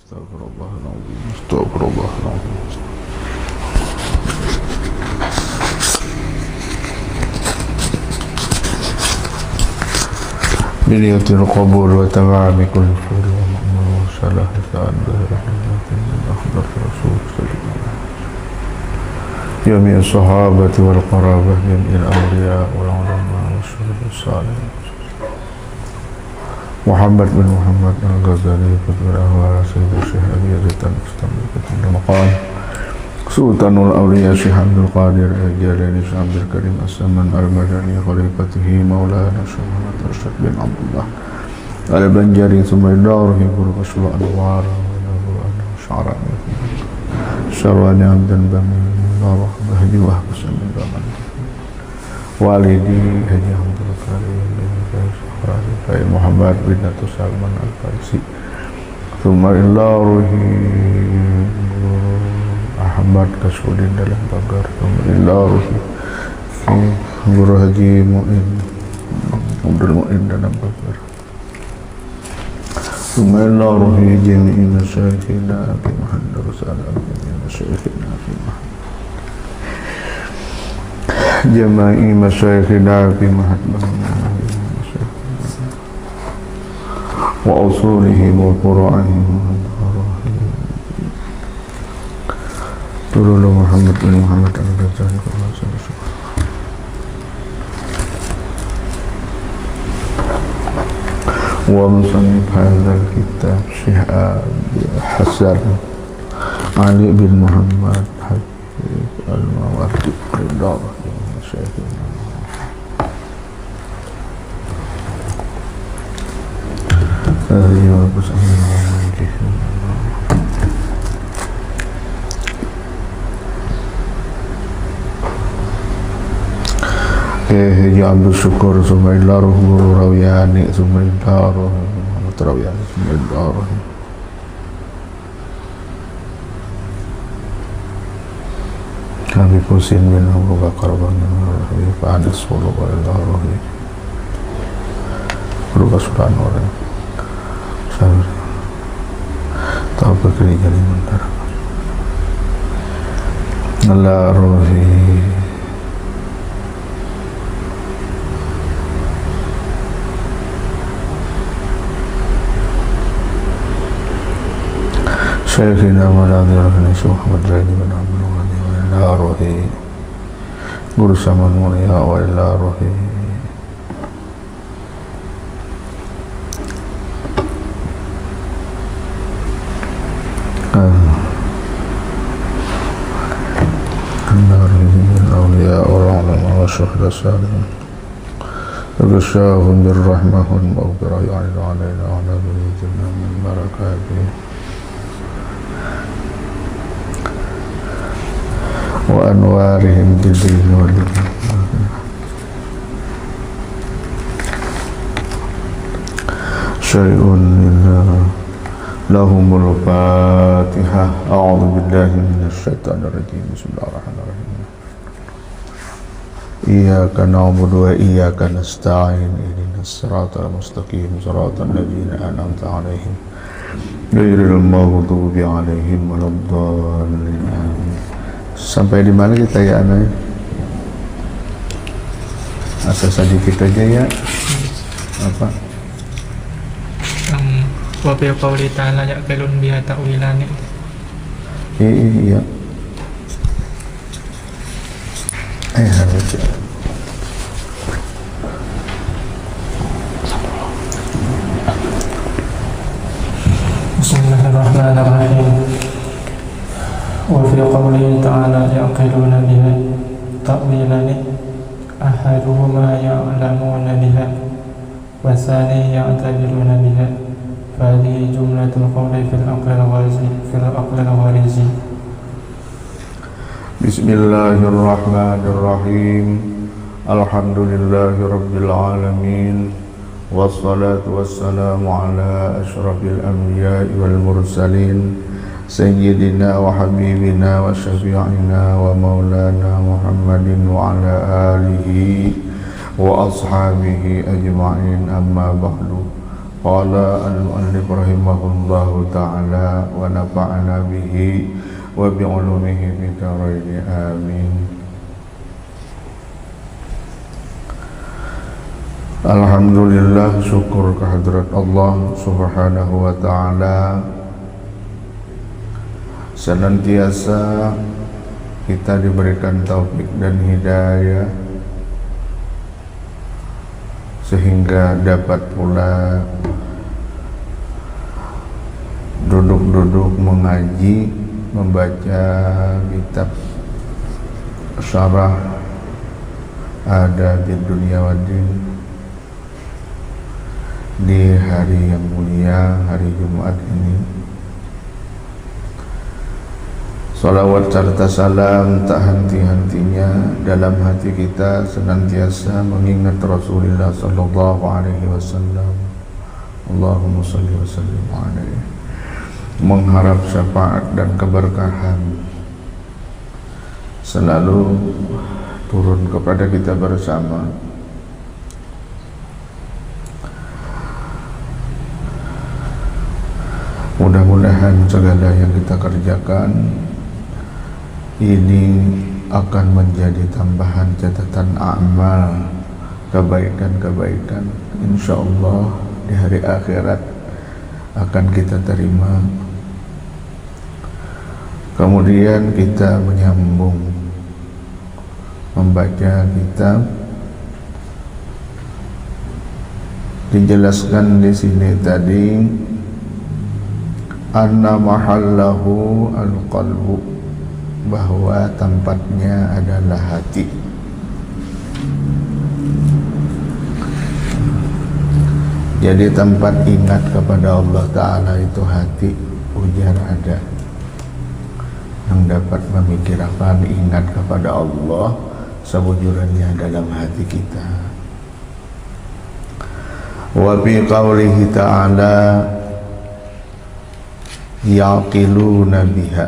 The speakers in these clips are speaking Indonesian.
Astagfirullahaladzim. Astagfirullahaladzim. Biniyatil qabul wa tamami kulli khair wa ma'mur wa salah sa'an rahmatin min akhdar rasul sallallahu jami'as sahabati wal qarabah jami'il awliya wal ulama wa syuhada salihin Muhammad bin Muhammad al-Ghazali Fathurah wa Sayyid Syekh Abi Yazid al-Mustamlikat al-Maqam Sultanul Awliya Syekh Abdul Qadir al-Jalani Syekh Abdul Karim As-Saman al-Madani Khalifatihi Maulana Syekh Muhammad Arsyad bin Abdullah al-Banjari Sumaydaruhi Guru Rasulullah Anwar Syarani Syarwani Abdan Bami Narah Bahdi Wahbus Walidi Haji Abdul Karim Sayyid Muhammad bin Natus Salman Al-Farisi Thumma illa ruhi Ahmad Kasudin dalam pagar Thumma illa ruhi Guru Haji Mu'in Abdul Mu'in dalam pagar Thumma illa ruhi jami'i masyayikhina Abi Muhammad Rasulullah jami'i masyayikhina Abi Muhammad jami'i masyayikhina Abi Muhammad وأصولهم وفروعهم Turun Muhammad bin Muhammad al-Ghazali wa musannif hadzal kitab Syekh Hasan Ali bin Muhammad Hafiz al-Mawardi ridha Syekh Ayo Abdul Syukur Sumailaruh Guru Rawiyani Sumailaruh Muhammad Rawiyani Sumailaruh Nabi Kusin bin Abu Bakar bin Rahim Fa'adis Sulu Walillaruh Guru Kasuran Orang Sabar tahu bekerja di bentar Allah rohi Syekhina Maladir Syekh Muhammad Raini bin Abdul Ghani wa Allah rohi Guru Saman Mulia wa Allah rohi والشهداء الصالحين وغشاهم بالرحمة والمغفرة يعرض علينا وعلى ذريتنا من بركاته وأنوارهم بالدين والإيمان شيء لهم الفاتحة أعوذ بالله من الشيطان الرجيم بسم الله الرحمن الرحيم Iyyaka na'budu wa iyyaka nasta'in ihdinas siratal mustaqim siratal ladzina an'amta 'alaihim ghairil maghdubi 'alaihim waladdallin. Sampai di mana kita ya Ana? Asal sedikit aja ya. Apa? Wa bi qouli ta'ala ya'kalun biha ta'wilani. Iya. Harus Bismillahirrahmanirrahim. Wa fi qawlihi ta'ala ya'qiluna biha ta'wilani ahaduhuma ya'lamuna biha wa thani ya'tadiluna biha fahadihi jumlatul qawli fil aqli al-gharizi. Bismillahirrahmanirrahim. Alhamdulillahi rabbil alamin. Wassalatu wassalamu ala ashrafil anbiya'i wal mursalin sayyidina wa habibina wa syafi'ina wa maulana Muhammadin wa ala alihi wa ashabihi ajma'in amma ba'du. Qala al-mu'allif rahimahullahu ta'ala wa nafa'ana bihi wa bi'ulumihi fi daraini amin. Alhamdulillah, syukur kehadrat Allah subhanahu wa ta'ala. Senantiasa kita diberikan taufik dan hidayah sehingga dapat pula duduk-duduk mengaji, membaca kitab syarah Adab Dunia Waddin di hari yang mulia, hari Jumat ini. Salawat serta salam tak henti-hentinya dalam hati kita senantiasa mengingat Rasulullah sallallahu alaihi wasallam. Allahumma shalli wa sallim alaihi. Mengharap syafaat dan keberkahan selalu turun kepada kita bersama. Mudah-mudahan segala yang kita kerjakan ini akan menjadi tambahan catatan amal, kebaikan-kebaikan, insyaallah di hari akhirat akan kita terima. Kemudian kita menyambung membaca kitab. Dijelaskan di sini tadi anna mahallahu al-qalbu, bahwa tempatnya adalah hati. Jadi tempat ingat kepada Allah Ta'ala itu hati. Ujar ada yang dapat memikirkan ingat kepada Allah sebujurannya dalam hati kita. Wa bi qawlihi ta'ala yaqiluna biha,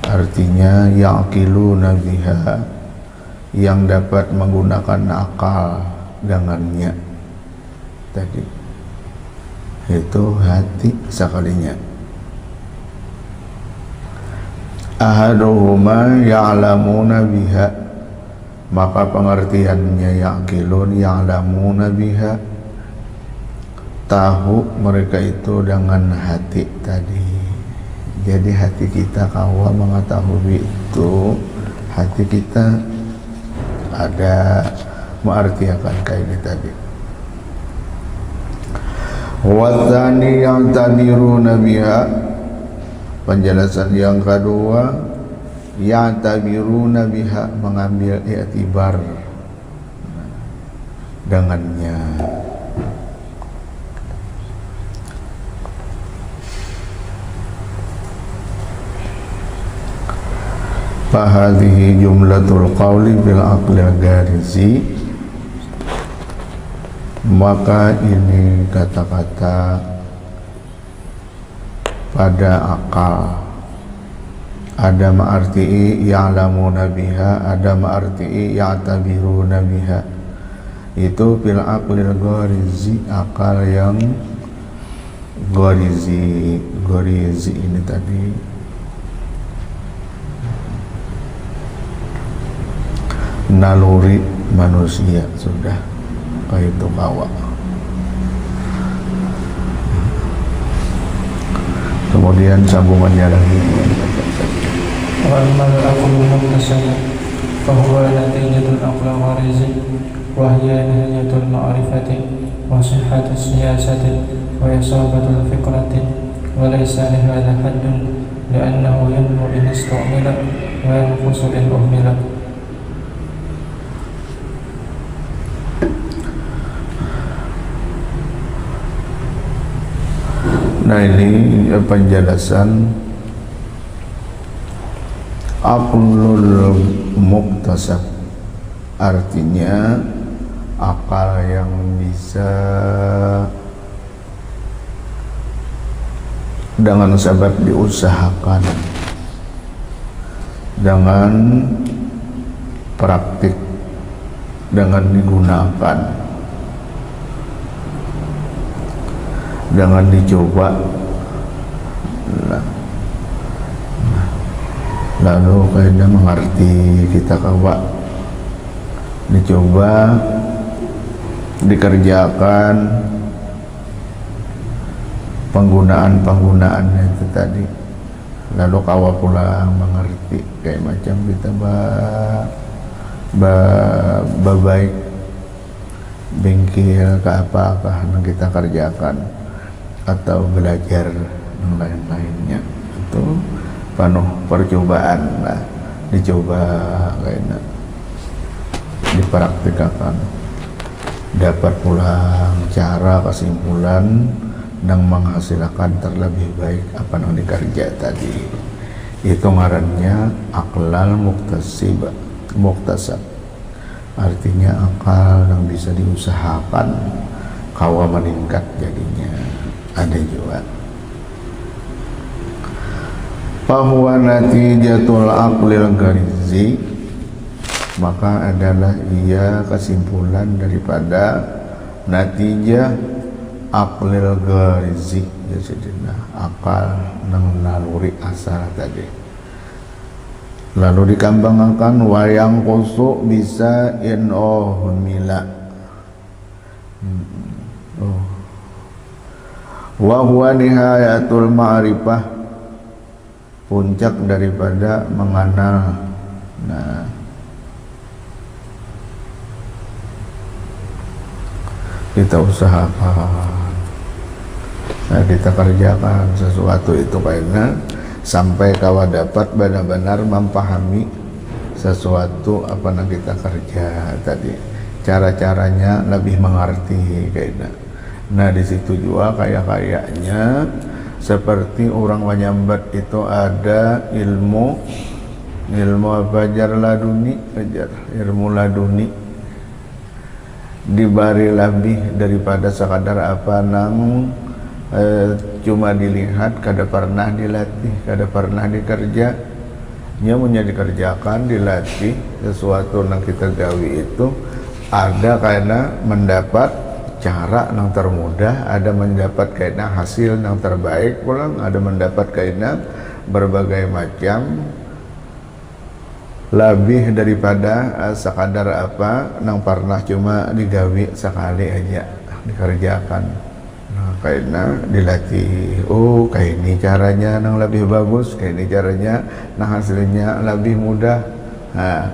artinya yaqiluna biha, yang dapat menggunakan akal dengannya tadi, itu hati sekalinya. Ahaduhuma ya'lamuna biha, maka pengertiannya yaqilun ya'lamuna biha, tahu mereka itu dengan hati tadi. Jadi hati kita kalau mengetahui itu, hati kita ada mengartikan kayak ini tadi. Wathani yang tadiruna biha, penjelasan yang kedua, yang tabiruna biha, mengambil i'tibar dengannya. Fahadhihi jumlatul qawli bil aqli garizi, maka ini kata-kata pada akal. Ada ma'arti'i ya'lamuna biha, ada ma'arti'i ya'tabiruna biha. Itu bil aqli garizi, akal yang garizi. Garizi ini tadi naluri manusia, sudah kayak itu bawa. Kemudian sambungannya lagi, wa ammal aqlu muktasab fa huwa natijatul aqli gharizi wa hiya nihayatul ma'rifati wa sihhatus siyasati wa isabatul fikrati wa laysa li hadha haddun li'annahu yanmu in istu'mila wa yanqusu in uhmila. Nah, ini penjelasan aqlul muktasab, artinya akal yang bisa dengan sebab diusahakan, dengan praktik dengan digunakan, dengan dicoba. Lalu kaidah mengerti kita kawa dicoba, dikerjakan penggunaannya itu tadi. Lalu kawa pula mengerti kayak macam kita baik bengkel ke apakah yang kita kerjakan atau belajar yang lain-lainnya itu penuh percobaan lah, dicoba kayaknya dipraktikkan, dapat pulang cara kesimpulan dan menghasilkan terlebih baik apa yang dikerja tadi. Itu ngarannya aklal muktasab, artinya akal yang bisa diusahakan kawa meningkat jadinya. Ada juga bahwa natijatul aqlil garizi, maka adalah ia kesimpulan daripada natijah aqlil garizi, jadi akal nang naluri asal tadi. Lalu dikembangkan wayang kusuk bisa humila. Wa huwa nihayatul ma'rifah, puncak daripada mengenal. Nah, kita usahakan, kita kerjakan sesuatu itu karena sampai kawa dapat benar-benar memahami sesuatu apa yang kita kerja tadi, cara-caranya lebih mengerti kayaknya. Nah di situ juga kayaknya seperti orang menyambat itu ada ilmu apa ilmu laduni dibari lebih daripada sekadar apa nang cuma dilihat, kada pernah dilatih, kada pernah dikerja. Nya punya dikerjakan, dilatih sesuatu yang kita gawi itu ada karena mendapat cara yang termudah, ada mendapat karena hasil yang terbaik pulang, ada mendapat karena berbagai macam lebih daripada sekadar apa yang pernah cuma digawi sekali aja dikerjakan. Nah, karena dilatih, oh kayak ini caranya yang lebih bagus, kayak ini caranya nah hasilnya lebih mudah. Nah,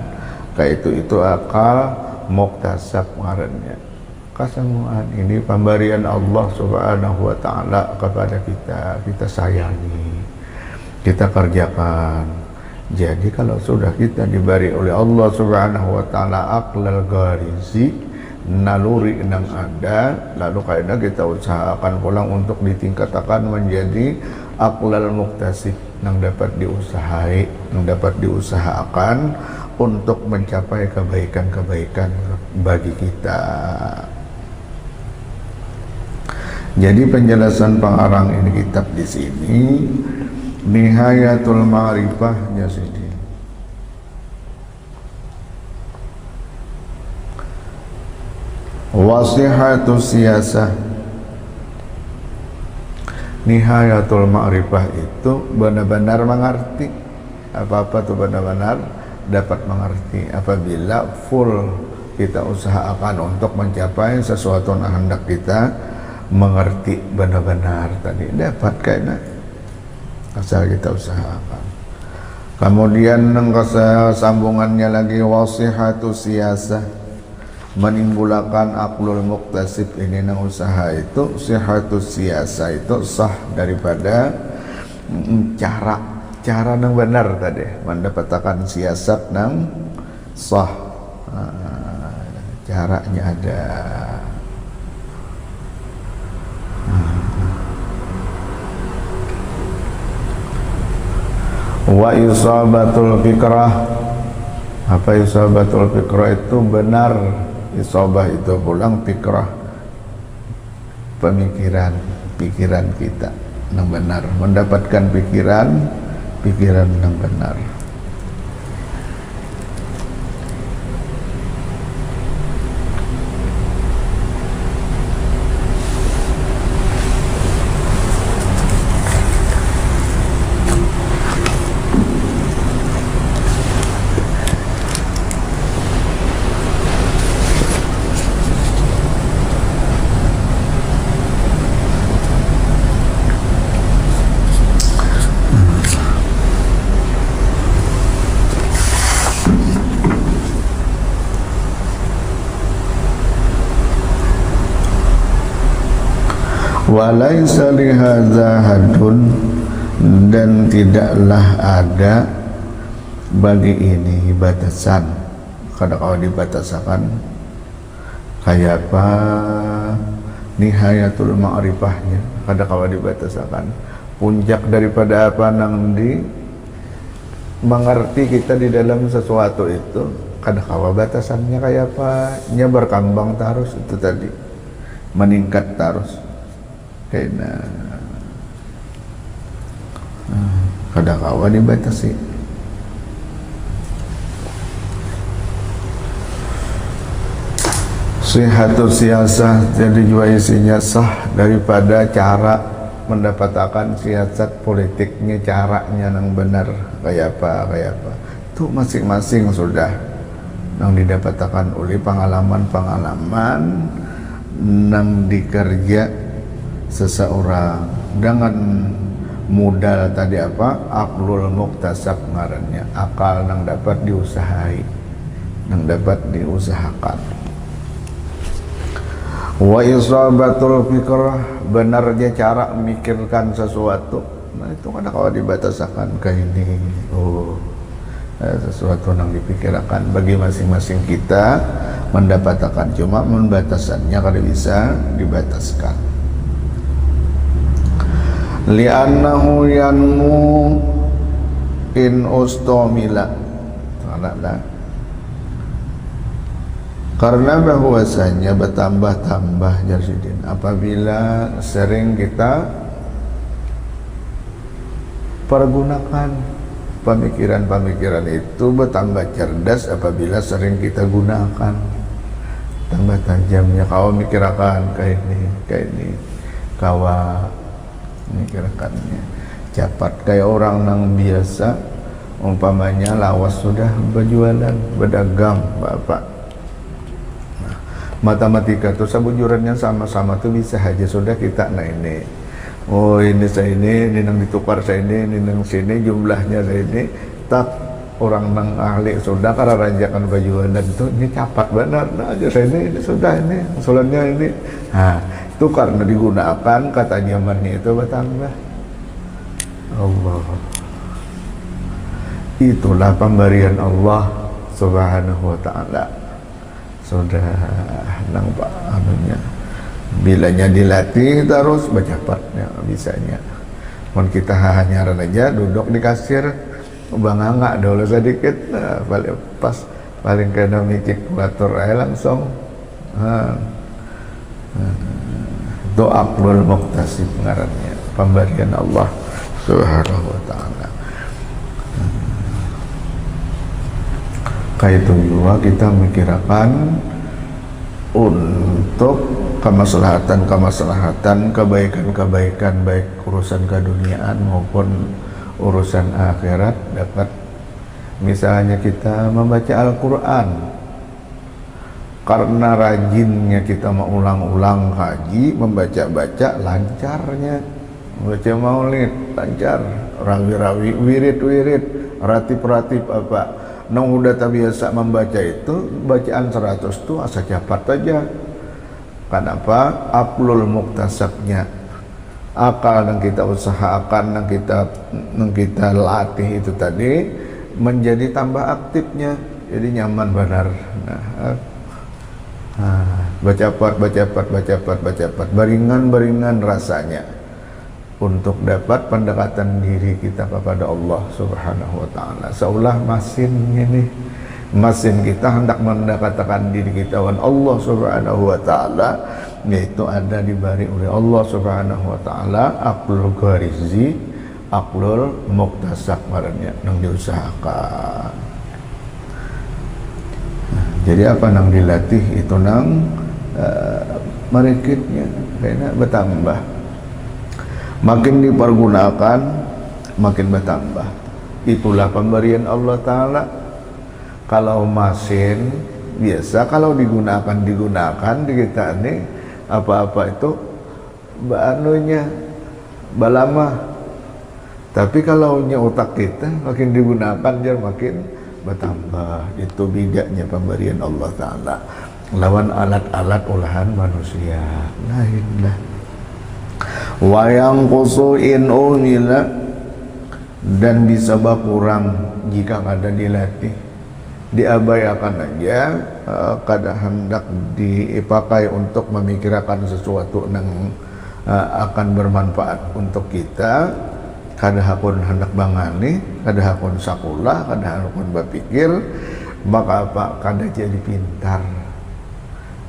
kayak itu akal muktasab ngarannya. Kesemuaan ini pemberian Allah Subhanahu wa ta'ala kepada kita sayangi, kita kerjakan. Jadi kalau sudah kita diberi oleh Allah Subhanahu wa ta'ala aqlal garizi, naluri yang ada, lalu karena kita usahakan pulang untuk ditingkatkan menjadi aqlal muktasib, yang dapat diusahai, yang dapat diusahakan untuk mencapai kebaikan-kebaikan bagi kita. Jadi penjelasan pengarang ini kitab di sini nihayatul ma'rifah ya sini. Wasihatus siyasah. Nihayatul ma'rifah itu benar-benar mengerti. Apa-apa itu benar-benar dapat mengerti apabila full kita usahakan untuk mencapai sesuatu yang hendak kita mengerti benar-benar tadi, dapat kayaknya asal kita usahakan. Kemudian sambungannya lagi wasihatu siyasah, menimbulkan aqlul muktasib ini nang usaha itu sihatu siyasah itu sah daripada cara nang benar tadi, mendapatkan siasat nang sah. Caranya ada. Wa isabatul fikrah, apa isabatul fikrah itu benar, isabah itu pulang fikrah, pikiran kita yang benar, mendapatkan pikiran yang benar. Walaisa lihadza hadun, dan tidaklah ada bagi ini batasan. Kada kau dibatasakan kayak apa nihayatul ma'rifahnya, kada kau dibatasakan puncak daripada apa nang di mengerti kita di dalam sesuatu itu, kada kau batasannya kayak apa, nya berkembang terus itu tadi, meningkat terus kayaknya kada kawa dibatasi. Sihatul siasah, jadi juga isinya sah daripada cara mendapatkan siasat politiknya, caranya yang benar kayak apa itu masing-masing sudah yang didapatkan oleh pengalaman-pengalaman yang dikerja seseorang dengan modal tadi apa, aklul muktasab ngarannya, akal yang dapat diusahai, yang dapat diusahakan. Wa isabatul fikrah, benarnya cara memikirkan sesuatu. Nah itu kan kalau dibatasakan kayak ini, sesuatu yang dipikirkan bagi masing-masing kita mendapatkan, cuma membatasannya kalau bisa dibataskan. Li'annahu yanmu in ustomila, karena bahwasanya bertambah-tambah Jarsidin apabila sering kita pergunakan pemikiran-pemikiran itu, bertambah cerdas apabila sering kita gunakan, tambah tajamnya kau mikirkan kayak ini kawa mikirkannya cepat kayak orang yang biasa umpamanya lawas sudah berjualan berdagang bapak. Nah, matematika tuh sebujurannya sama-sama tuh bisa aja sudah kita ini ini saya ini nang ditukar saya ini nang sini jumlahnya saya ini tak orang nang ahli sudah karena ranjakan berjualan tuh ini cepat benar nah aja saya ini sudah ini usulannya ini. Nah itu karena digunakan kata nyamannya itu bertambah. Allah, itulah pemberian Allah Subhanahu wa ta'ala. Sudah nampak anunya, bilanya dilatih terus bercepatnya bisanya. Mun kita hanya aja duduk di kasir banganga dulu sedikit, nah, paling pas paling kena mikir kulatur langsung. Doa aklul muktasib ngarannya, pemberian Allah Subhanahu wa ta'ala. Kayak itu juga kita mikirkan untuk kemaslahatan, kebaikan baik urusan keduniaan maupun urusan akhirat dapat. Misalnya kita membaca Al-Quran, karena rajinnya kita mengulang-ulang haji, membaca-baca lancarnya, membaca maulid lancar, rawi-rawi, wirid-wirid, ratib-ratib apa, nang udah terbiasa membaca itu, bacaan 100 tuh asa cepat aja. Kenapa? Aklul muktasabnya, akal yang kita usahakan, yang kita latih itu tadi menjadi tambah aktifnya, jadi nyaman benar. Baca cepat, baringan rasanya untuk dapat pendekatan diri kita kepada Allah Subhanahu wa ta'ala. Seolah mesin kita hendak mendekatkan diri kita dengan Allah Subhanahu wa ta'ala, yaitu ada diberi oleh Allah Subhanahu wa ta'ala aklul gharizi, aklul muktasab maranya yang diusahakan. Jadi apa nang dilatih itu nang merikitnya kayaknya bertambah, makin dipergunakan makin bertambah. Itulah pemberian Allah Ta'ala. Kalau mesin biasa kalau digunakan di kita ini apa-apa itu anunya balama, tapi kalau otak kita makin digunakan dia makin bertambah. Itu bijaknya pemberian Allah Ta'ala lawan alat-alat olahan manusia lainlah. Wayang kusuin umila, dan bisa berkurang jika kada dilatih, diabaikan aja, kada hendak dipakai untuk memikirkan sesuatu yang akan bermanfaat untuk kita, kada hakun hendak bangani, kada hakun sakulah, kada hakun berpikir, maka apa kada jadi pintar.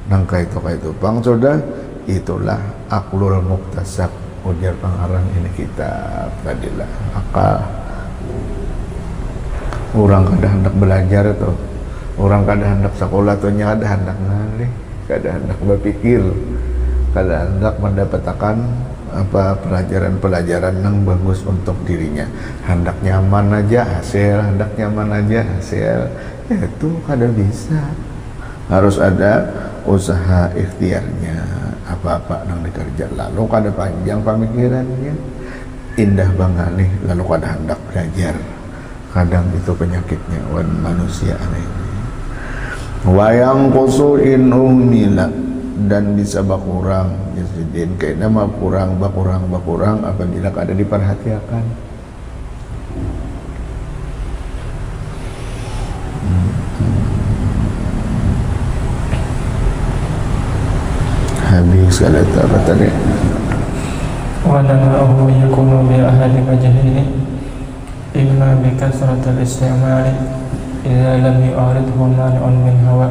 Nang kaitu pang sudah itulah aklul muktasab, ujar pengarang ini kitab tadilah akal. Orang kada hendak belajar tuh, orang kada hendak sekolah tuh kada hendak ngalih, kada hendak berpikir, kada hendak mendapatkan apa pelajaran-pelajaran yang bagus untuk dirinya. Hendak nyaman aja hasil, hendak nyaman aja hasil, itu kada bisa. Harus ada usaha ikhtiarnya, apa-apa nang dikerja lalu kada panjang pemikirannya, indah bangalih lalu kada hendak belajar. Kadang itu penyakitnya wan manusia ini. Wayang kusuin umila, dan bisa berkurang jadi kayaknya mah berkurang apabila kada diperhatikan. Habis kada tahu apa tadi. ونمنعه يكون بأحد وجهين إما بكثرة الاستعمال إذا لم يعارضه مانع من هوى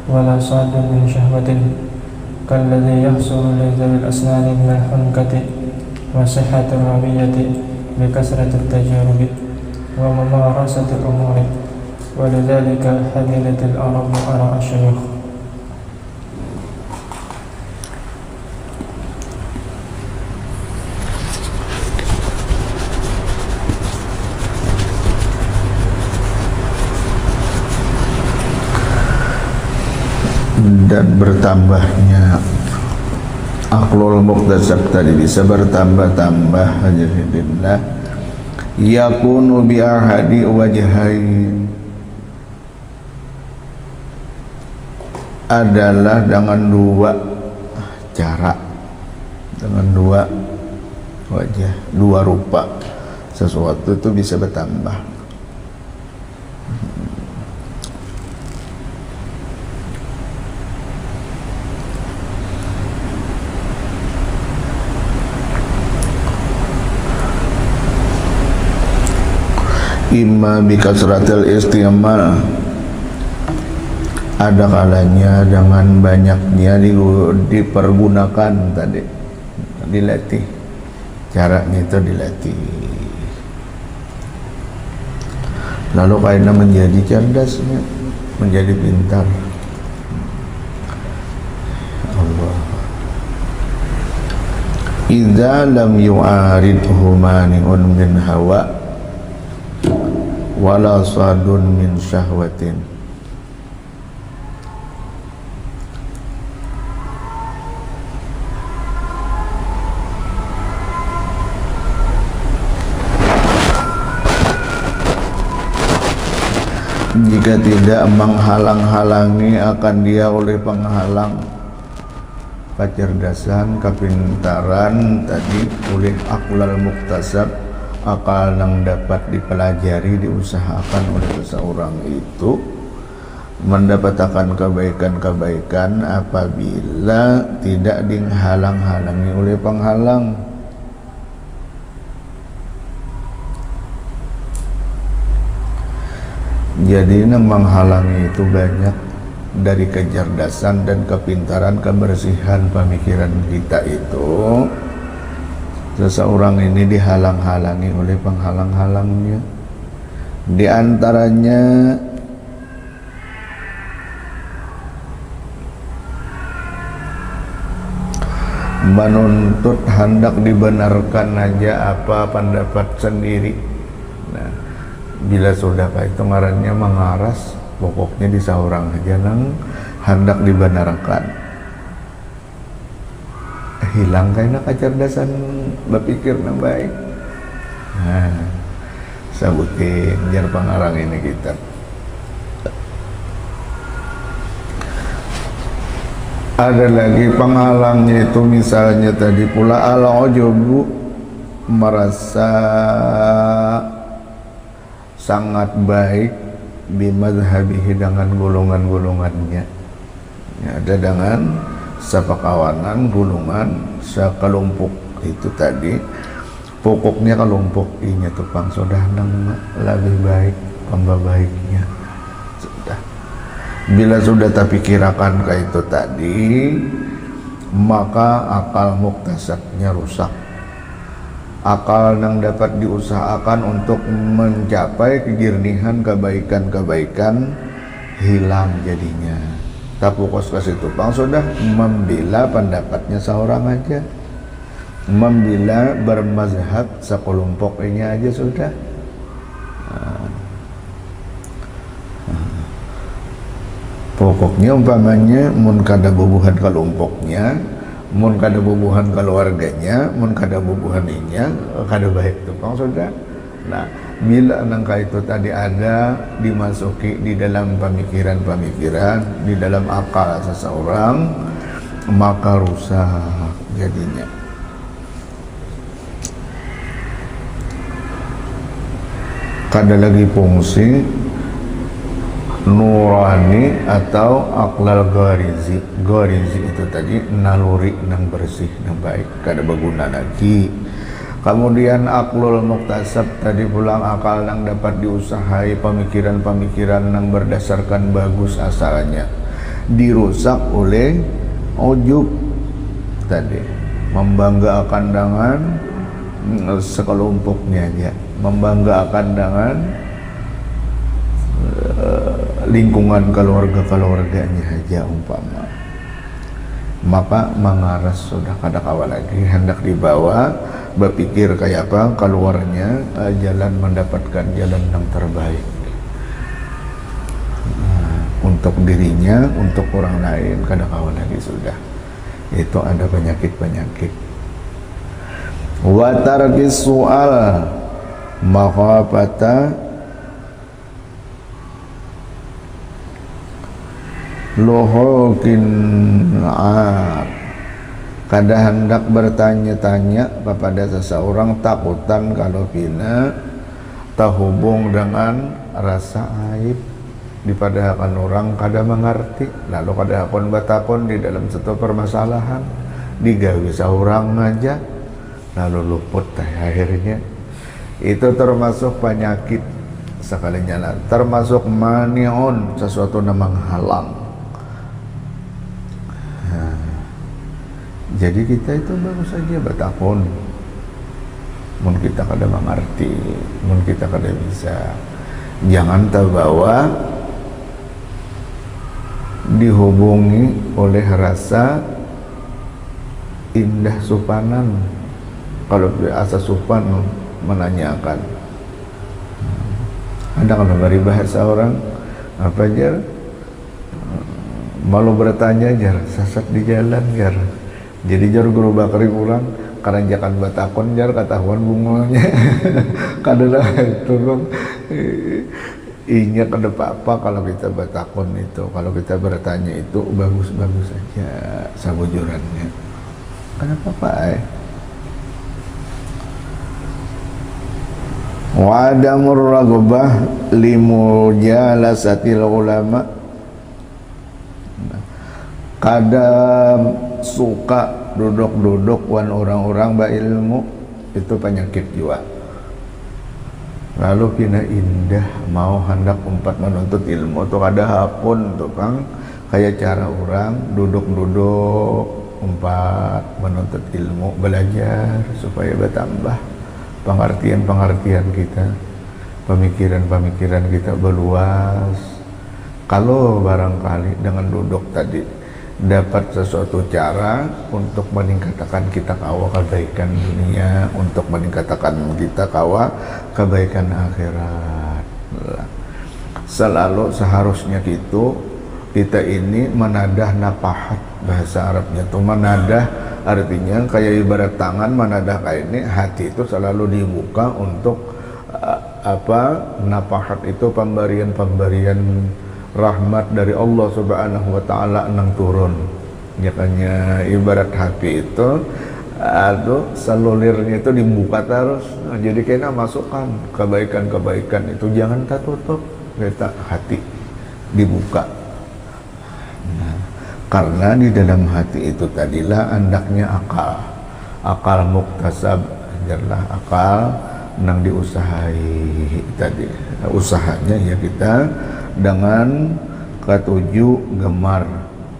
ولا صاد من شهوة كالذي يحصل لذوي الأسنان من الحنكة وصحة الرمية بكثرة التجارب وممارسة الأمور ولذلك حملت العرب آراء الشيوخ. Dan bertambahnya aklul muktasab tadi bisa bertambah-tambah hajatullah yakunu bi ahadi wajhain, adalah dengan dua cara, dengan dua wajah, dua rupa. Sesuatu itu bisa bertambah. Imma bikasratil istimal, ada kalanya dengan banyaknya dipergunakan tadi, dilatih, caranya itu dilatih, lalu karena menjadi cerdasnya, menjadi pintar. Allah, idza lam yu'aridhu mani'un min hawa wala sadun min syahwatin, jika tidak menghalang-halangi akan dia oleh penghalang kecerdasan, kepintaran tadi, oleh aklul muktasab, akal yang dapat dipelajari, diusahakan oleh seseorang itu mendapatkan kebaikan-kebaikan apabila tidak dihalang-halangi oleh penghalang. Jadi yang menghalangi itu banyak, dari kecerdasan dan kepintaran, kebersihan pemikiran kita itu. Seseorang ini dihalang-halangi oleh penghalang-halangnya. Di antaranya menuntut hendak dibenarkan aja apa pendapat sendiri. Nah, bila sudah itu ngarannya mengaras, pokoknya di seorang aja nang hendak dibenarkan. Hilang karena kecerdasan berpikir yang baik. Nah, sabutin jar pengarang ini kita. Ada lagi penghalangnya itu misalnya tadi pula al-ujubu, merasa sangat baik bimadhabihi dengan golongan-golongannya. Ya, ada dengan sepakawanan golongan sekelompok itu tadi pokoknya kelompok inya tupang sudah nang lebih baik pembaiknya sudah. Bila sudah terpikirkan kayak itu tadi, maka akal muktasabnya rusak. Akal yang dapat diusahakan untuk mencapai kejernihan kebaikan-kebaikan hilang jadinya. Tapi kos itu bang sudah membela pendapatnya seorang aja, membela bermazhab sekelompok ini aja sudah. Pokoknya umpamanya mun kada bubuhan kelompoknya, mun kada bubuhan keluarganya, mun kada bubuhan inya, kada baik tuh bang sudah. Nah, bila nangka itu tadi ada dimasuki di dalam pemikiran-pemikiran, di dalam akal seseorang, maka rusak jadinya. Kada lagi fungsi nurani atau aklal gorizi. Gorizi itu tadi naluri nang bersih nang baik, kada berguna lagi. Kemudian aklul muktasab tadi pulang akal yang dapat diusahai, pemikiran-pemikiran yang berdasarkan bagus asalnya dirusak oleh ujub tadi, membanggakan dengan sekelompoknya aja, membanggakan dengan lingkungan keluarganya aja umpama, maka mengaras sudah kada kawal lagi, hendak dibawa berpikir kayak apa keluarnya, jalan mendapatkan jalan yang terbaik untuk dirinya, untuk orang lain, kada kawal lagi sudah. Itu ada penyakit-penyakit. Wa tarkis su'al makhafata luhukin kada hendak bertanya-tanya kepada seseorang takutan kalau bina terhubung dengan rasa aib daripada akan orang kada mengerti, lalu kada akan batakon di dalam satu permasalahan digawi seorang aja lalu luput akhirnya. Itu termasuk penyakit sekalinya lah, termasuk maniun, sesuatu yang menghalang. Jadi kita itu baru saja batakon, mun kita kada mengerti, mun kita kada bisa, jangan terbawa dihubungi oleh rasa indah supanan. Kalau asa supan menanyakan, ada kalau beri bahasa orang apa jar, malu bertanya jar, sesat di jalan jar. Jadi jar guru bakari kurang karanjakan batakon jar ketahuan bunganya. Kadalah itu bang. Inya kada apa-apa kalau kita batakon itu, kalau kita bertanya itu bagus-bagus saja sabujurannya. Kada apa-apa Wa adamur raghbah limujalasatil ulama. Kada suka duduk-duduk wan orang-orang berilmu, itu penyakit juga. Lalu kina indah mau hendak umpat menuntut ilmu tuh kada hapun tuh kang kayak cara orang duduk-duduk umpat menuntut ilmu, belajar supaya bertambah pengertian-pengertian kita, pemikiran-pemikiran kita berluas. Kalau barangkali dengan duduk tadi dapat sesuatu cara untuk meningkatkan kita kawa kebaikan dunia, untuk meningkatkan kita kawa kebaikan akhirat. Selalu seharusnya kita ini menadah napahat, bahasa Arabnya itu menadah, artinya kayak ibarat tangan menadah kayak ini, hati itu selalu dibuka untuk napahat itu pemberian-pemberian rahmat dari Allah Subhanahu wa taala nang turun. Makanya ibarat hati itu salulirnya itu dibuka terus. Nah, jadi kena masukkan kebaikan-kebaikan itu jangan tak tutup, kita hati dibuka. Nah, karena di dalam hati itu tadilah andaknya akal muktasab, adalah akal nang diusahai tadi. Usahanya ya kita dengan ketujuh gemar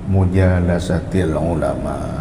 mujalasatil ulama.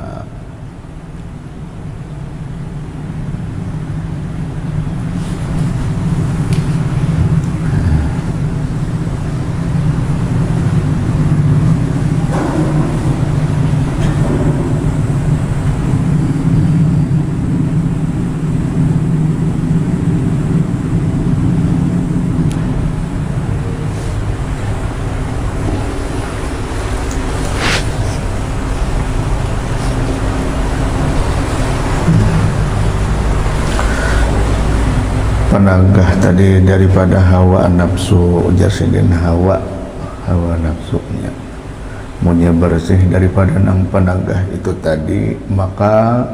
Penanggah tadi daripada hawa nafsu, ujar sidin hawa nafsunya munya bersih daripada nang penanggah itu tadi, maka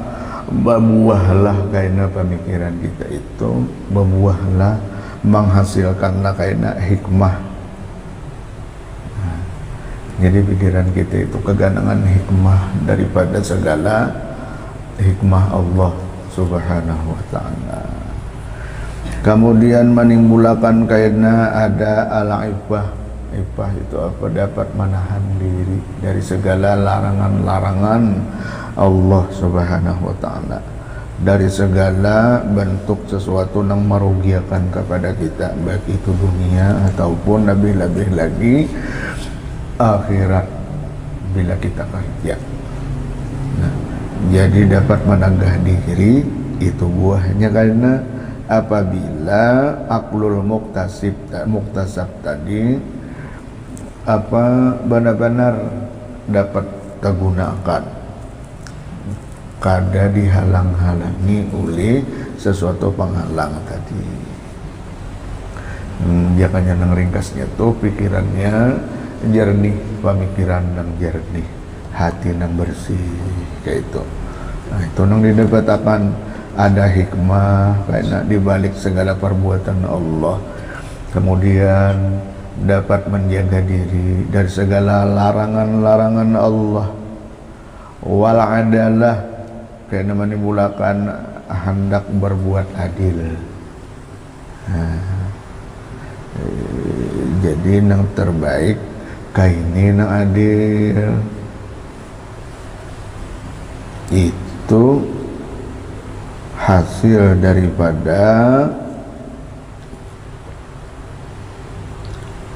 berbuahlah kaina pemikiran kita itu, berbuahlah menghasilkanlah kaina hikmah. Nah, jadi pikiran kita itu keganangan hikmah daripada segala hikmah Allah subhanahu wa ta'ala. Kemudian menimbulkan karena ada al-ifah. Ifah itu apa? Dapat menahan diri dari segala larangan-larangan Allah subhanahu wa ta'ala, dari segala bentuk sesuatu yang merugikan kepada kita, baik itu dunia ataupun lebih-lebih lagi akhirat bila kita kerja. Nah, jadi dapat menanggah diri itu buahnya karena apabila aklul muktasab tadi apa benar-benar dapat digunakan, kada dihalang-halangi oleh sesuatu penghalang tadi. Jangan yang ringkasnya tuh pikirannya jernih, pemikiran yang jernih, hati yang bersih kayak itu. Nah, itu yang didapatkan ada hikmah karena dibalik segala perbuatan Allah. Kemudian dapat menjaga diri dari segala larangan-larangan Allah. Wal adalah karena menimbulkan hendak berbuat adil. Nah, jadi yang terbaik kaini yang adil itu hasil daripada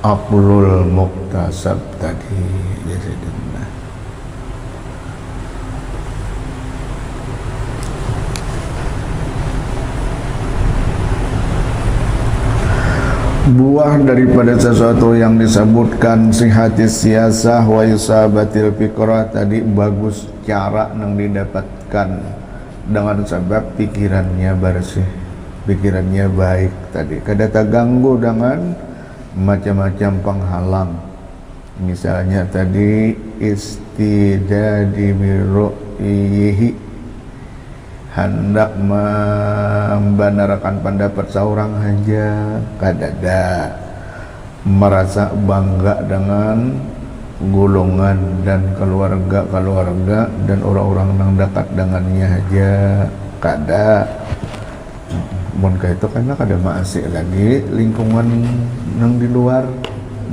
aqlul muktasab tadi. Jadi buah daripada sesuatu yang disebutkan sihatis siasah wa yusabatil fikrah tadi, bagus cara yang didapatkan dengan sebab pikirannya bersih, pikirannya baik tadi, kada terganggu dengan macam-macam penghalang. Misalnya tadi istidadi biru'ihi, hendak membenarkan pendapat seorang aja, kadada merasa bangga dengan golongan dan keluarga dan orang-orang yang dekat dengannya aja, kada mun itu karena kada masih lagi lingkungan yang di luar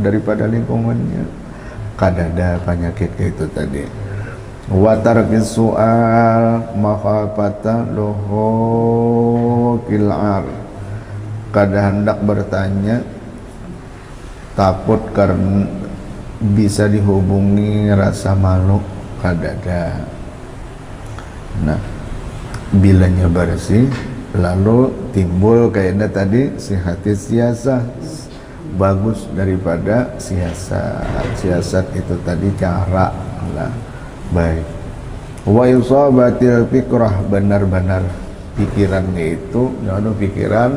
daripada lingkungannya, kada ada penyakit itu tadi. Watarkis soal makhafata loho kilar, kada hendak bertanya takut karena bisa dihubungi rasa malu, kada ada. Nah, bilanya bersih lalu timbul kayaknya tadi sihati siasah, bagus daripada siasat itu tadi cara lah baik. Wa yusabatil fikrah, benar-benar pikirannya itu anu pikiran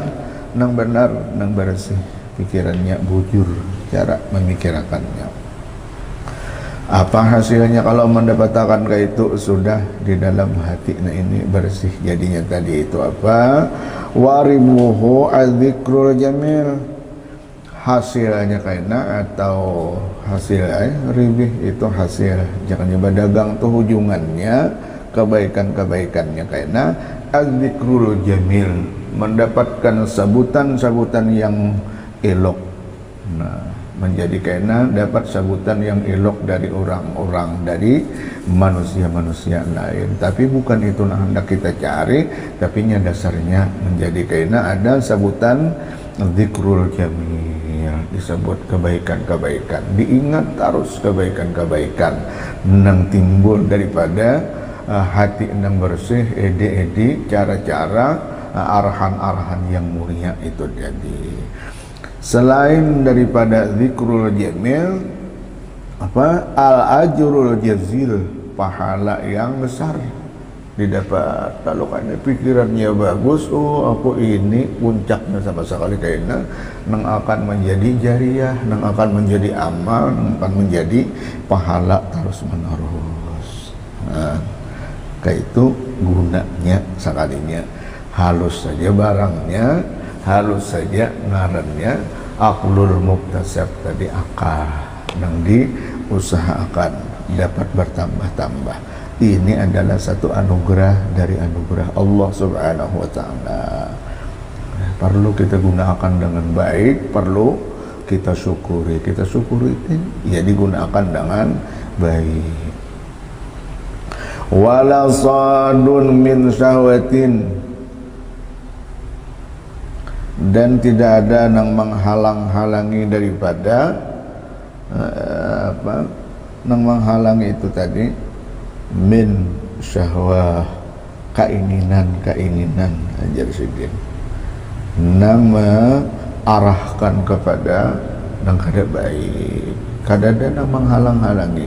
nang benar nang bersih, pikirannya bujur cara memikirkannya. Apa hasilnya kalau mendapatkan itu? Sudah di dalam hati ini bersih. Jadinya tadi itu apa? Warimuhu adzikrul jamil. Hasilnya kaina atau hasil ribih itu hasil. Jangan coba dagang tuh ujungannya kebaikan-kebaikannya kaina adzikrul jamil, mendapatkan sebutan-sebutan yang elok. Nah, menjadi kena dapat sebutan yang elok dari orang-orang, dari manusia-manusia lain. Tapi bukan itu yang hendak kita cari, tapi dasarnya menjadi kena ada sebutan zikrul jamil, disebut kebaikan-kebaikan, diingat terus kebaikan-kebaikan yang timbul daripada hati yang bersih, ede-ede, cara-cara, arahan-arahan yang mulia itu jadi. Selain daripada zikrul jamil, apa al-ajrul jazil, pahala yang besar didapat kalau kayaknya pikirannya bagus. Oh, aku ini puncaknya sama sekali kayaknya nang akan menjadi jariah, nang akan menjadi amal, nang akan menjadi pahala terus menerus. Nah, kayak itu gunanya sekalinya halus saja barangnya, halus saja ngarannya, aklul muktasab tadi akal yang diusahakan dapat bertambah-tambah. Ini adalah satu anugerah dari anugerah Allah Subhanahu wa taala. Perlu kita gunakan dengan baik, perlu kita syukuri. Kita syukuri itu ya digunakan dengan baik. Wala sadun min syahwatin, dan tidak ada yang menghalang-halangi daripada yang menghalangi itu tadi min syahwah, keinginan ajar sidin, nang mengarahkan kepada yang kada baik, kada ada yang menghalang-halangi.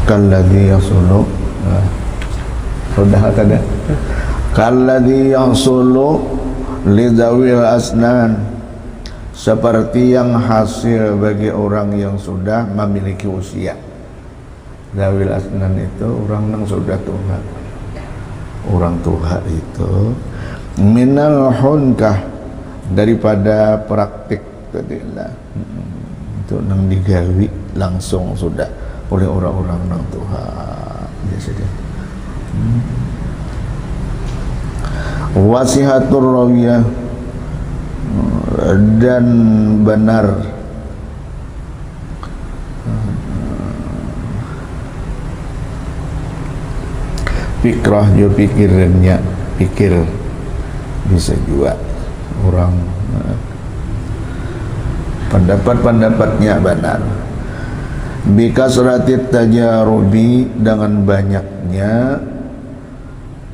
Kalladhi yasulu, sudah ada. Kalladhi yasulu lidawil asnan, seperti yang hasil bagi orang yang sudah memiliki usia. Zawil asnan itu orang yang sudah tua. Orang tua itu minal hunkah, daripada praktik tadilah itu nang digawi langsung sudah oleh orang-orang yang tua. Ya sudah. Wasihatur rawiyah, dan benar fikrah jo pikirannya, pikir bisa juga orang pendapat-pendapatnya benar. Bikasratit tajarubi, dengan banyaknya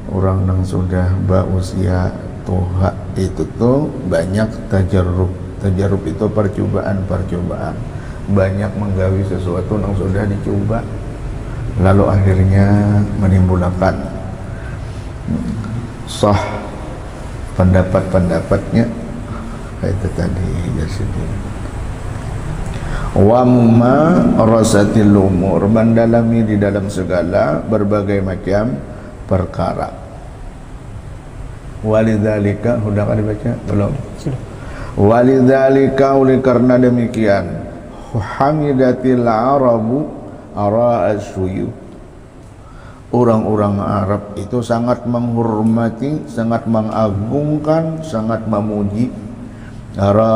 orang yang sudah berusia tua itu tuh banyak tajarrub. Tajarrub itu percobaan, banyak menggawi sesuatu yang sudah dicoba lalu akhirnya menimbulkan sah pendapat-pendapatnya itu tadi jadi. Wa ma rasatil umur, mendalami di dalam segala berbagai macam perkara. Walidzalika, sudah kan dibaca? Belum? Sudah. Walidzalika, oleh karena demikian, hamidatil arabu ara asyuyu, orang-orang Arab itu sangat menghormati, sangat mengagungkan, sangat memuji ara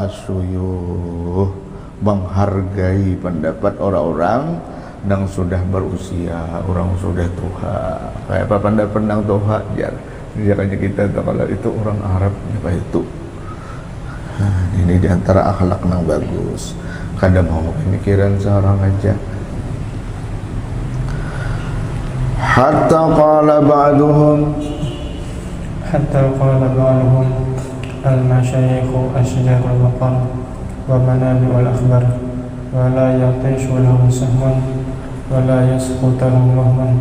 asyuyu, menghargai pendapat orang-orang yang sudah berusia, orang sudah tua. Kayak apa pendapat yang tua jangan kita tahu kalau itu orang Arab apa itu. Ini diantara akhlak yang bagus. Kadang mau pemikiran seorang aja. Hatta qala ba'duhum al-masyayikhu asjarul maqam wa manabi wal akhbar wa la yatishu lahum sahmun wa la yasqutu lahum wahman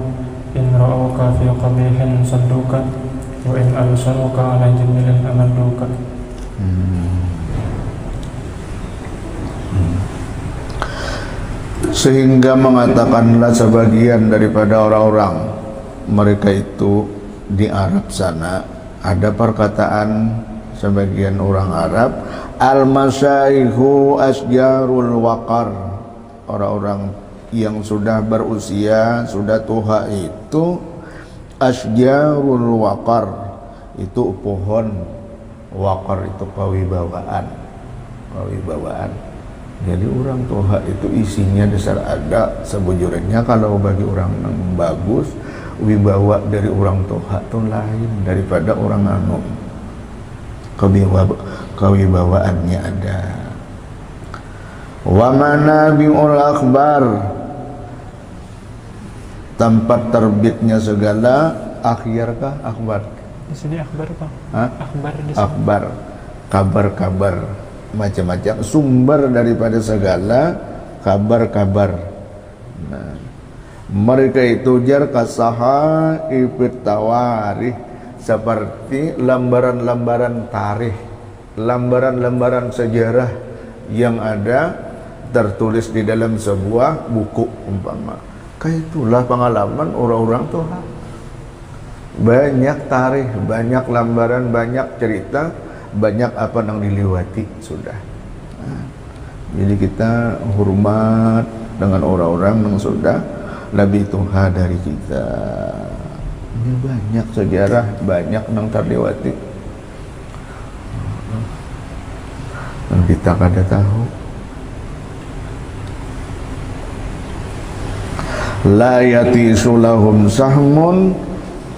in ra'uka fi qabihin sadduka وإن أبصروك على جميل أملوك. Sehingga mengatakanlah sebagian daripada orang-orang mereka itu di Arab sana, ada perkataan sebagian orang Arab, al-masyayikhu asjarul waqar, orang-orang yang sudah berusia, sudah tua itu asjarul waqar, itu pohon waqar, itu kewibawaan. Jadi orang tua itu isinya dasar ada sebujurnya. Kalau bagi orang yang bagus, wibawa dari orang tua itu lain daripada orang anu, kewibawaannya ada. Wa manabiul akhbar, tempat terbitnya segala akhirkah akhbar. Di sini akhbar Pak. Akhbar di sini. Akhbar, kabar-kabar macam-macam, sumber daripada segala kabar-kabar. Nah, mereka itu jar kasaha ibit tawarih, seperti lembaran-lembaran tarikh, lembaran-lembaran sejarah yang ada tertulis di dalam sebuah buku umpama. Kayak itulah pengalaman orang-orang Tuhan. Banyak tarikh, banyak lembaran, banyak cerita, banyak apa yang dilewati sudah. Nah, jadi kita hormat dengan orang-orang yang sudah lebih tua dari kita. Ini banyak sejarah, banyak yang terlewati. Dan kita kada tahu. La yatisu lahum sahmun,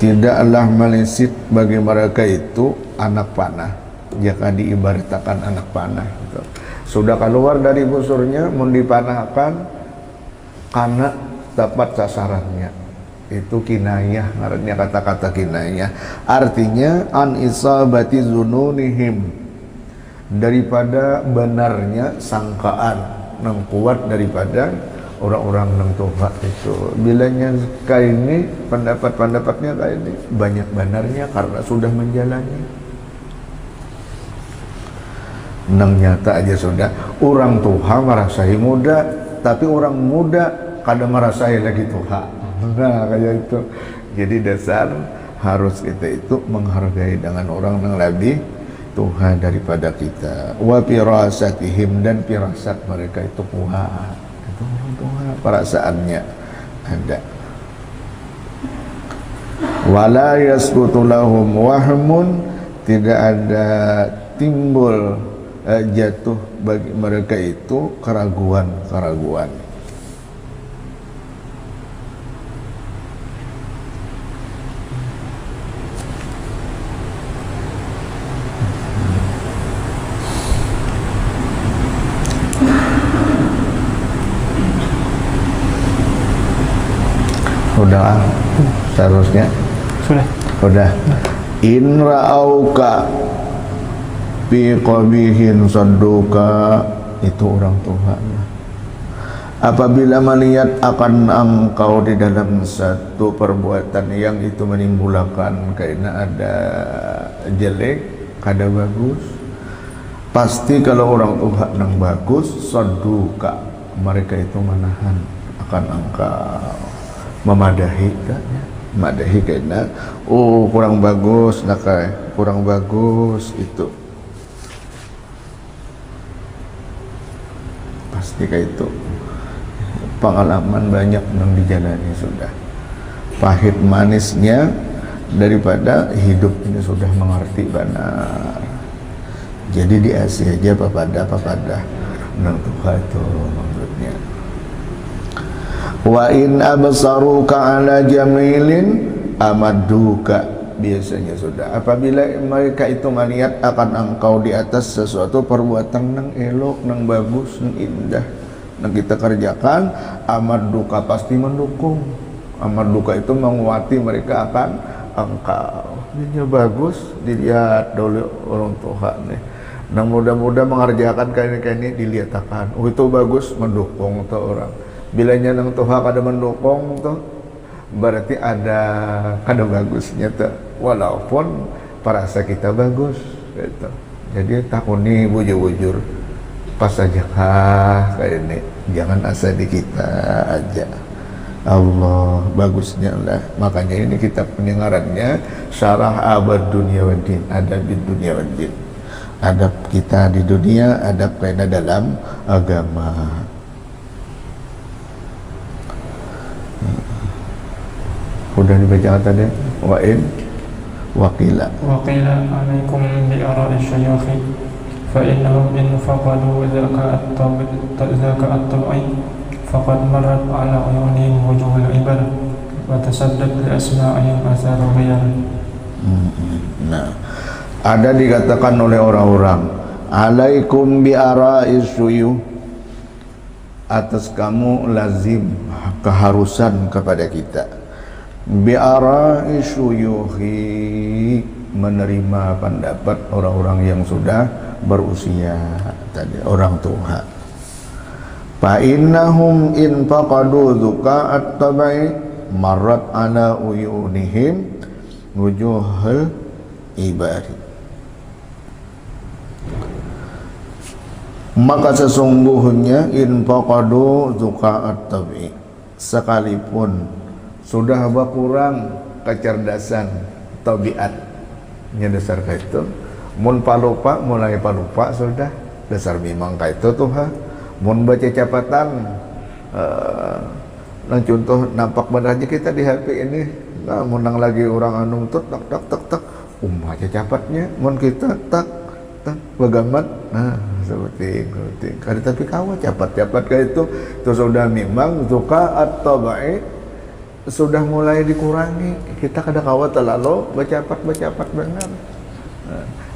tidaklah meleset bagi mereka itu anak panah. Jika diibaratkan anak panah gitu. Sudah keluar dari busurnya, mau dipanahkan karena dapat sasarannya. Itu kinayah, artinya kata-kata kinayah, artinya an isabati zununihim, daripada benarnya sangkaan yang kuat daripada orang-orang yang tua itu. Bilanya kayak ini, pendapat-pendapatnya kayak ini banyak benarnya karena sudah menjalani. Nang nyata aja sudah, orang tua merasai muda, tapi orang muda kadang merasai lagi tua. Nah kayak itu. Jadi dasar harus kita itu menghargai dengan orang yang lebih tua daripada kita. Wa firasatihim, dan firasat mereka itu kuat. Itu orang tua, perasaannya ada. Wala yasqutu lahum wahmun, tidak ada timbul jatuh bagi mereka itu keraguan-keraguan. Udah seharusnya sudah. In ra'auka fi qabihin sadduka, itu orang tua. Apabila melihat akan engkau di dalam satu perbuatan yang itu menimbulkan karena ada jelek, kada bagus, pasti kalau orang tua yang bagus, sadduka, mereka itu menahan akan engkau, memadahi kan, madahi karena kurang bagus, kurang bagus itu. Pasti kayak itu. Pengalaman banyak yang dijalani sudah. Pahit manisnya daripada hidup ini sudah mengerti benar. Jadi diasih aja papada nang Tuhan itu maksudnya. Wa in absaruka ala jamilin amaduka, biasanya sudah apabila mereka itu melihat akan engkau di atas sesuatu perbuatan yang elok, yang bagus, yang indah, yang kita kerjakan, amaduka, pasti mendukung. Amaduka itu menguati mereka akan engkau. Ini bagus dilihat oleh orang tua nih. Nah mudah-mudah mengerjakan kayak ini dilihatkan, itu bagus, mendukung tuh orang. Bilanya nang Tuhan kada mendukung tuh berarti ada kada bagusnya tuh. walaupun perasa kita bagus gitu. Jadi takuni bujur-bujur pas aja kayak ini, jangan asa di kita aja. Allah bagusnya lah, makanya ini kitab pendengarannya Syarah Abad Dunia Waddin, Adab di Dunia Waddin, adab kita di dunia, adab kita dalam agama. Udah dibaca tadi wa'in waqila alaikum bi ara'i syuyukhi fa innahum in faqadu zaka at-tab'i faqad marat ala uyunihim wujuhul ibad wa tasaddad li asma'ihim atharu ghayar. Nah, ada dikatakan oleh orang-orang, alaikum bi ara'i syuyukh, atas kamu lazim keharusan kepada kita, bi'ara'i syuyukhi, menerima pendapat orang-orang yang sudah berusia tadi, orang tua. Fa innahum in faqadu dzuka'at tabai marrat ala uyunihim wujuhul ibari. Maka sesungguhnya in faqadu dzuka'at tabai, sekalipun sudah berkurang kecerdasan tabiatnya dasar kaitu, mun palupa mulai palupa sudah dasar memang kaitu tuh ha. Mun baca capatan nang contoh nampak benernya kita di HP ini, nah munang lagi orang anu tuh tak tak tak tak baca capatnya, mun kita tak tak bagamat, nah seperti kada tapi kawan capat kayak itu sudah memang zuka atau baik sudah mulai dikurangi. Kita kada kawat terlalu bacapat benar.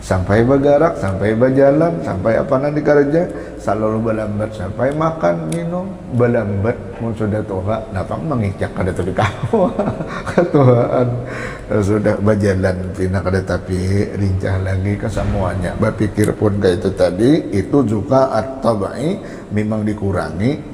Sampai bergerak, sampai berjalan, sampai apa nanti kerja selalu berlambat, sampai makan minum berlambat. Mun sudah tua, napang mengicak kada tapi kawa ketuaan sudah berjalan pindah kada tapi lincah lagi ke semuanya. Berpikir pun kayak itu tadi, itu juga at-tabai memang dikurangi.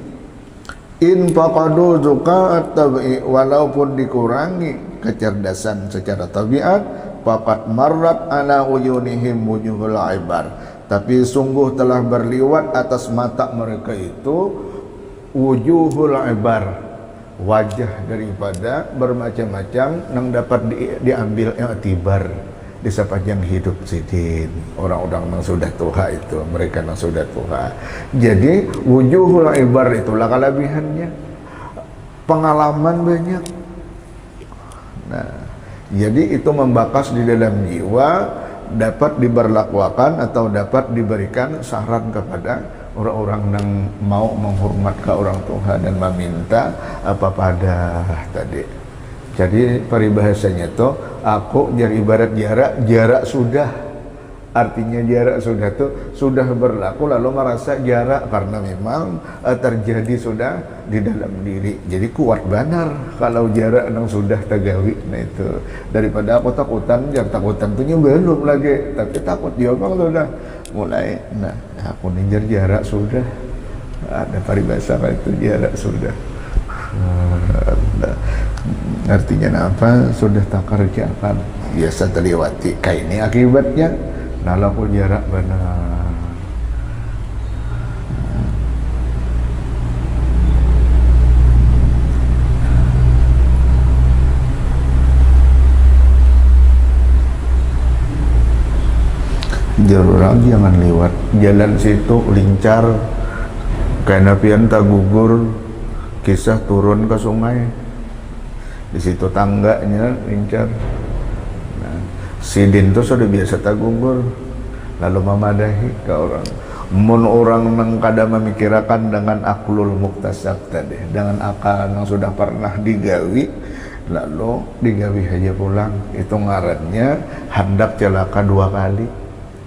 In faqadu zuka at-tabai, walaupun dikurangi kecerdasan secara tabiat, faqad marrat ala uyunihim wujuhul ibar, tapi sungguh telah berliwat atas mata mereka itu wujuhul ibar, wajah daripada bermacam-macam yang dapat diambil i'tibar di sepanjang hidup sidin orang-orang yang sudah tua itu, mereka yang sudah tua. Jadi wujuhul ibar itulah kelebihannya, pengalaman banyak. Nah, jadi itu membakas di dalam jiwa, dapat diberlakukan atau dapat diberikan saran kepada orang-orang yang mau menghormat ke orang tua dan meminta apa pada tadi. Jadi peribahasanya itu, aku jadi ibarat jarak sudah, artinya jarak sudah tuh sudah berlaku lalu merasa jarak karena memang terjadi sudah di dalam diri. Jadi kuat benar kalau jarak yang sudah tergawi. Nah itu daripada aku takutan, yang takutan tuh belum lagi, tapi takut juga bang sudah mulai. Nah aku ninjar jarak sudah, ada peribahasa itu jarak sudah. Artinya apa? Sudah tak kerjakan, biasa terlewati. Kayak ini akibatnya. Nalar pun jarak benar. Orang jangan lewat jalan situ lincar, karena pian tak gugur, kisah turun ke sungai, di situ tangganya lincar. Sidin itu sudah biasa tak gugur, lalu memadahi ke orang. Mun orang yang kada memikirkan dengan aklul muktasab tadi, dengan akal yang sudah pernah digawi, lalu digawi aja pulang, itu ngarannya hendak celaka dua kali.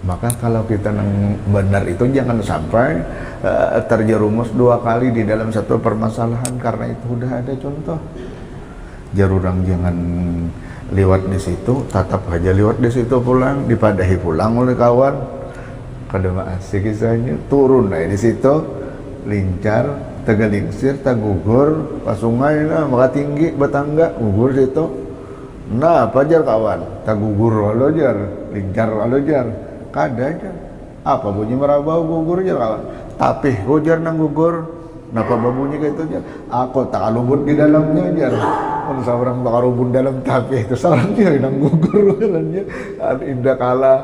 Maka kalau kita yang benar itu jangan sampai terjerumus dua kali di dalam satu permasalahan, karena itu sudah ada contoh. Jarurang jangan lewat di situ, tatap aja lewat di situ pulang, dipadahi pulang oleh kawan. Kada asik kisahnya, turun di situ, lincar, tegalingsir, tagugur, pas sungai lah, maka tinggi, batangga, gugur situ. Nah, apa jar kawan? Tagugur alo jar, lincar alo jar. Kada jar. Apa bunyi merabau gugur jar kawan? Tapi jar nang gugur. Napa babunyi kayak itu jar? Aku tak alubun di dalamnya jar. Kalau seorang tak alubun dalam tapi itu seorang dia nang gugur dalamnya. Indah kala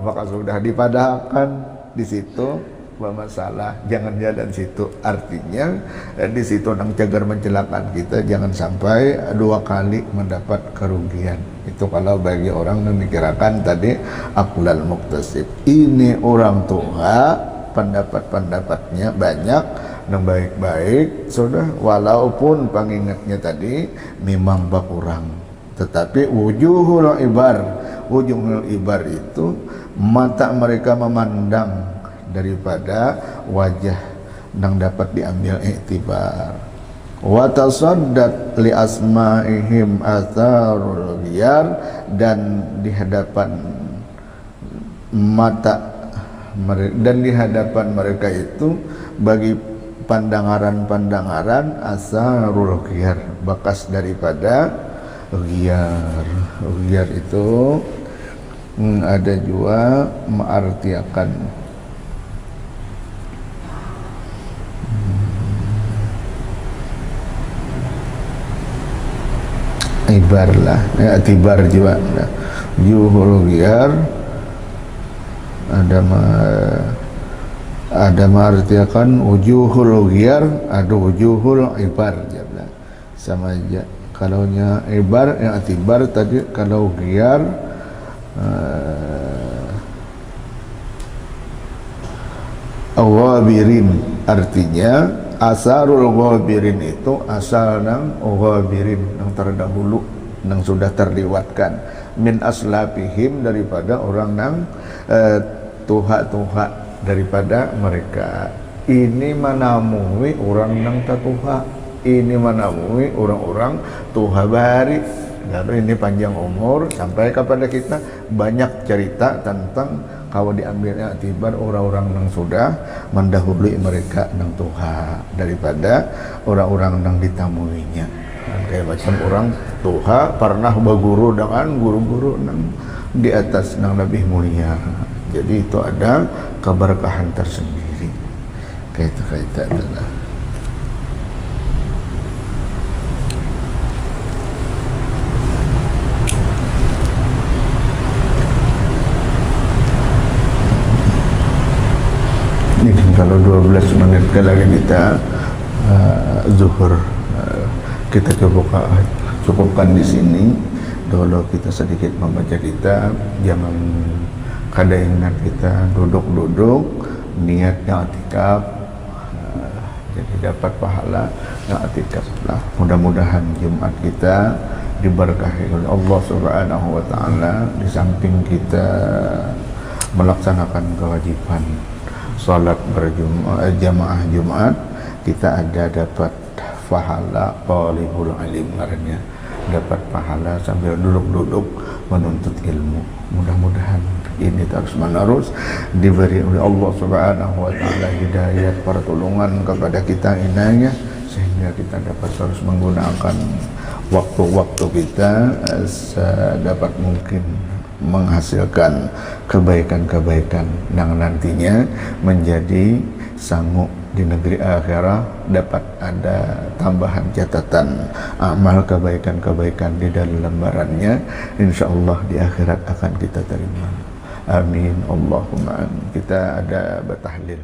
maka sudah dipadahkan di situ. Masalah jangan jalan situ, artinya di situ nang cagar mencelakan kita, jangan sampai dua kali mendapat kerugian. Itu kalau bagi orang yang dikirakan tadi aqlal muktasib. Ini orang tua pendapat-pendapatnya banyak yang baik-baik sudah, walaupun pengingatnya tadi memang berkurang, tetapi wujuhul ibar itu mata mereka memandang daripada wajah yang dapat diambil iktibar. Wa tasaddat li asma'ihim atharul ghiyar, dan di hadapan mata dan di hadapan mereka itu bagi pandangaran-pandangaran asarul ghiyar, bekas daripada ghiyar. Ghiyar itu ada juga mengartikan ibar lah, ya, tibar juga. Nah, wujuhul ghiyar ada mengartikan wujuhul ghiyar, ada wujuhul ibar ya, sama aja. Kalau nya ibar yang tibar tadi, kalau ghiyar ghabirin, artinya asarul ghabirin itu asal nang ghabirin, nang terdahulu, nang sudah terlewatkan, min aslafihim, daripada orang nang tuha-tuha daripada mereka. Ini manamui orang nang tatuha, ini manamui orang-orang tuha bari. Lalu ini panjang umur sampai kepada kita banyak cerita tentang kalau diambilnya atibar orang-orang yang sudah mendahului mereka nang tuha daripada orang-orang yang ditamuinya. Kayak macam orang tuha pernah berguru dengan guru-guru nang di atas nang lebih mulia. Jadi itu ada keberkahan tersendiri. Kayak itu adalah. Ini kalau 12 menit lagi kita zuhur, kita cukupkan di sini dulu. Kita sedikit membaca kitab, jangan kada ingat kita duduk-duduk niat yang i'tikaf, jadi dapat pahala yang i'tikaf lah. Mudah-mudahan Jumat kita diberkahi oleh Allah Subhanahu wa taala. Di samping kita melaksanakan kewajiban salat jamaah Jumat, kita ada dapat pahala talibul ilim, karena dapat pahala sambil duduk-duduk menuntut ilmu. Mudah-mudahan ini terus menerus diberi oleh Allah Subhanahu wa taala hidayah, pertolongan kepada kita, inayah, sehingga kita dapat terus menggunakan waktu-waktu kita sedapat mungkin menghasilkan kebaikan-kebaikan yang nantinya menjadi sanggup di negeri akhirat, dapat ada tambahan catatan amal kebaikan-kebaikan di dalam lembarannya, insyaallah di akhirat akan kita terima. Amin Allahumma amin. Kita ada bertahlil.